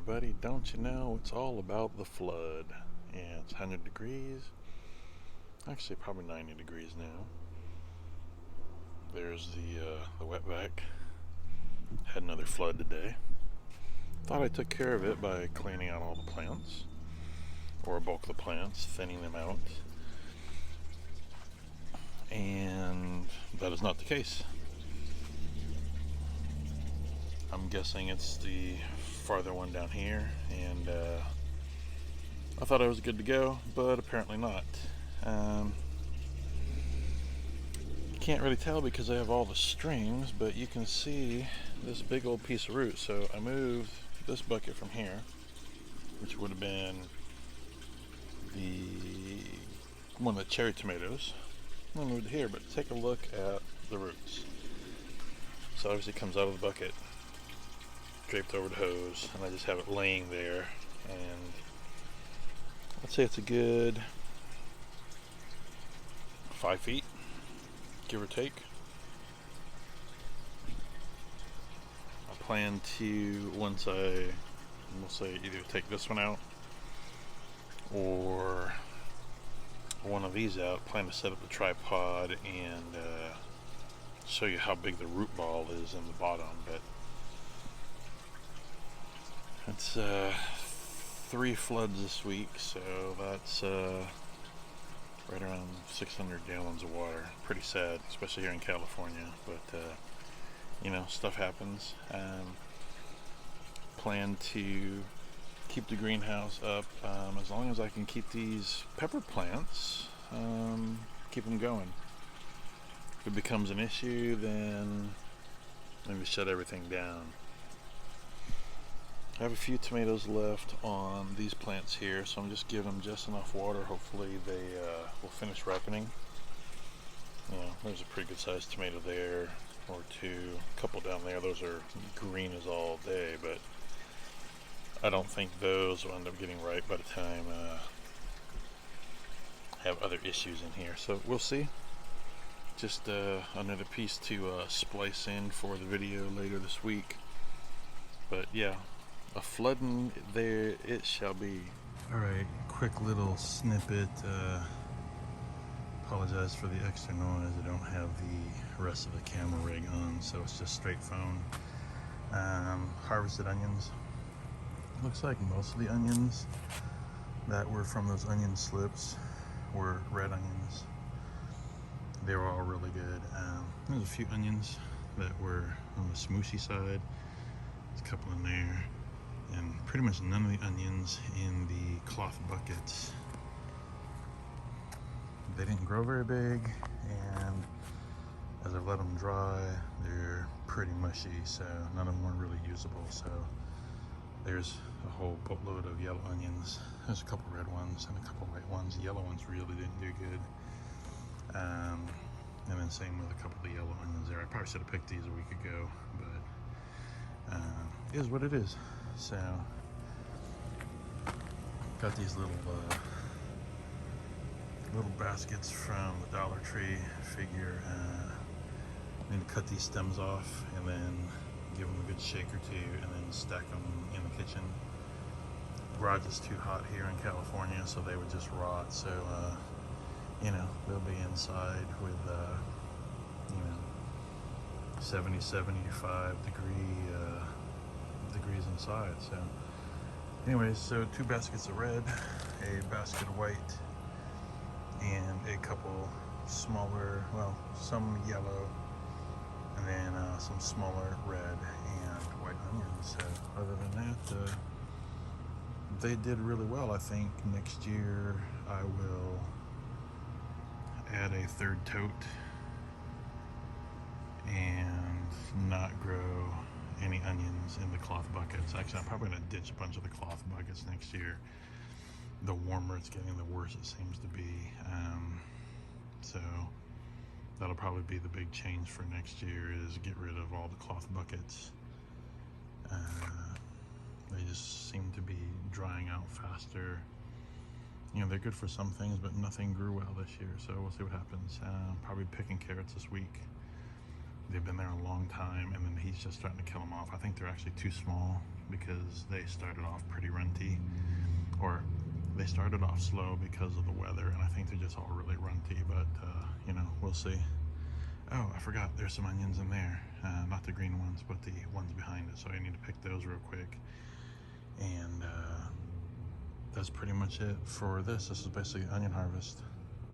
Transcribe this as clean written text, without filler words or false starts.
everybody. Don't you know it's all about the flood? Yeah, it's 100 degrees. Actually, probably 90 degrees now. There's the wetback. Had another flood today. Thought I took care of it by cleaning out all the plants, or bulk the plants, thinning them out. And that is not the case. I'm guessing it's the farther one down here, and I thought I was good to go, but apparently not. Can't really tell because I have all the strings, but you can see this big old piece of root. So I moved this bucket from here, which would have been one of the cherry tomatoes. I moved it here, but take a look at the roots. So obviously it comes out of the bucket, draped over the hose, and I just have it laying there, and I'd say it's a good 5 feet, give or take. I plan to, once we'll say either take this one out or one of these out, plan to set up the tripod and show you how big the root ball is in the bottom. But it's 3 floods this week, so that's right around 600 gallons of water. Pretty sad, especially here in California, but you know, stuff happens. Plan to keep the greenhouse up as long as I can keep these pepper plants, keep them going. If it becomes an issue, then maybe shut everything down. I have a few tomatoes left on these plants here, so I'm just giving them just enough water. Hopefully they will finish ripening. You know, there's a pretty good sized tomato there, or two, a couple down there. Those are green as all day, but I don't think those will end up getting ripe by the time I have other issues in here. So we'll see. Just another piece to splice in for the video later this week. But yeah, a flooding there it shall be. Alright, quick little snippet. Apologize for the extra noise. I don't have the rest of the camera rig on, so it's just straight phone. Harvested onions. Looks like most of the onions that were from those onion slips were red onions. They were all really good. There's a few onions that were on the smooshy side. There's a couple in there. And pretty much none of the onions in the cloth buckets. They didn't grow very big, and as I've let them dry, they're pretty mushy, so none of them were really usable. So there's a whole boatload of yellow onions. There's a couple red ones and a couple white ones. The yellow ones really didn't do good. And then same with a couple of the yellow onions there. I probably should have picked these a week ago, but it is what it is. So got these little baskets from the Dollar Tree. Figure I need to cut these stems off and then give them a good shake or two, and then stack them in the kitchen. Garage is too hot here in California, so they would just rot. So you know, they'll be inside with you know, 70, 75 degrees inside. So anyways, so 2 baskets of red, a basket of white, and a couple smaller, well, some yellow, and then some smaller red and white onions. So other than that, they did really well. I think next year I will add a 3rd tote and not grow any onions in the cloth buckets. Actually, I'm probably going to ditch a bunch of the cloth buckets next year. The warmer it's getting, the worse it seems to be. So that'll probably be the big change for next year, is get rid of all the cloth buckets. They just seem to be drying out faster. You know, they're good for some things, but nothing grew well this year, so we'll see what happens. Probably picking carrots this week. They've been there a long time, and then he's just starting to kill them off. I think they're actually too small because they started off pretty runty, or they started off slow because of the weather, and I think they're just all really runty, but you know, we'll see. Oh, I forgot, there's some onions in there. Not the green ones, but the ones behind it, so I need to pick those real quick. And that's pretty much it for this. This is basically onion harvest.